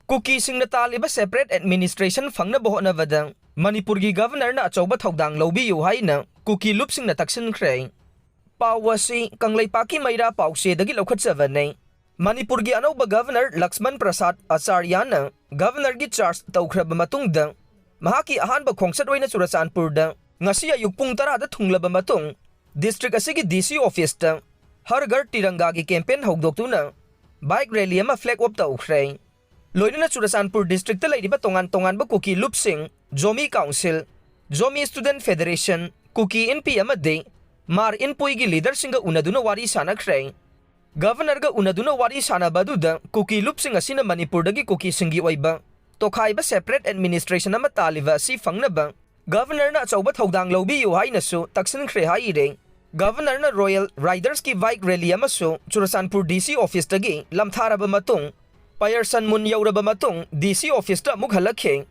Kukisingna Talliba separate administration Fangnaba Hotnabada Manipur gi governor na Achouba Thoudang Loubiyu Haina Kuki Lupsingna Taksinkhre Pawasi Kangleipaki Maira Pause dagi Lokhatsavane Manipur gi Anouba Governor Laxman Prasad Acharyana Governor gi charge tawkhraba matungda mahaki ahanba khongsat oina Churachandpurda ngasi ayuk pung 10 da thunglaba matung district asigi DC office ta har ghar tiranga gi campaign hogdoktuna bike rally ama flag up tawkhre loinana Churachandpur district ta leiriba tongan ba Kuki Lupsing Zomi Council Zomi Student Federation Kuki NP amade mar inpui gi leader singa unaduna wari sanakhre Governor ga unaduna wari sanabaduda Kuki Lupsing asina Manipur dagi Kukisingi oiba tokhaiba separate administration ama Talliba si Fangnaba Governor na Achouba Thoudang Loubiyu Haina su Taksinkhre haire Governor na Royal Riders ki bike rally ama su Churachandpur DC office dagi lamtharaba matung Payarsan mun yauraba matung DC office ta muk halakhe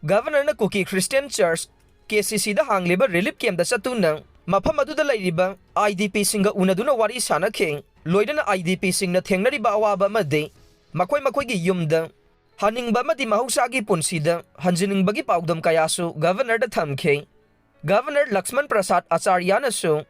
Governor na Kuki Christian Church KCC da hangliba relief camp da satuna mafam aduda lairiba IDP singa unaduna wari sanakhe loidana IDP singna thengnariba awaba amade makoi gi yumda haningba amadi mahusagi punsida hanjiningbagi paudam kayasu governor da thamkhe Governor Laxman Prasad Acharyana su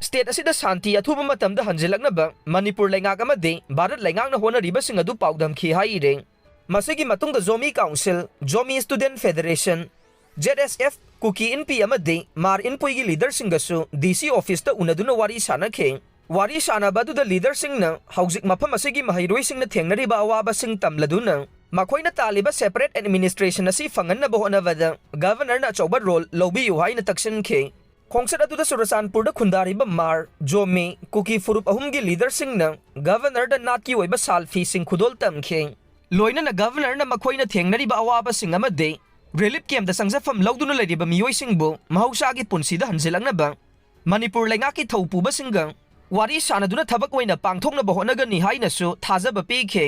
state asida santi athuba matamda hanjilaknaba Manipur lengak amade Bharat lengakna honariba singa du paudam khi haire masigi matungda Zomi Council Zomi Student Federation ZSF Kuki NP amade mar inpui gi leader singasu DC office ta unaduna wari sanakhe wari sanabadu da leader singna haujik mafam asigi mahairoi singna thengnariba awaba sing tamladuna makoina Talliba separate administration asi fangnaba honabada governor na Achouba role Loubiyu Haina Taksinkhre khongsat aduda Churachandpur da khundariba mar Zomi Kuki furup ahum gi leader singna governor da natki oiba salfi sing khudol tamkhe loina na governor na makoina thengnariba awaba sing amade relief camp da sangjafam lauduna leiriba miyoi singbu mahausagi punsida hanjilaknaba Manipur lengaki thaupuba singa wari sanaduna thabak oina pangthoknaba honagani hainasu thajaba pikhe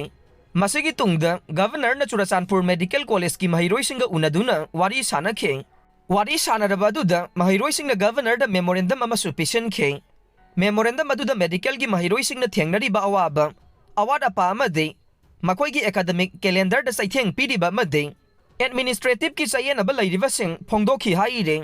masigi tungda governor na Churachandpur Medical College ki mahiroi singa unaduna wari sanakhe wari sanaraba aduda mahiroi singna governor da memorandum amasu pisankhe memorandum aduda medical gi mahiroi singna thengnariba awaba award apa amade makoi gi academic calendar da saitheng piriba amade administrative ki sayenaba leiriba sing phongdokhi haire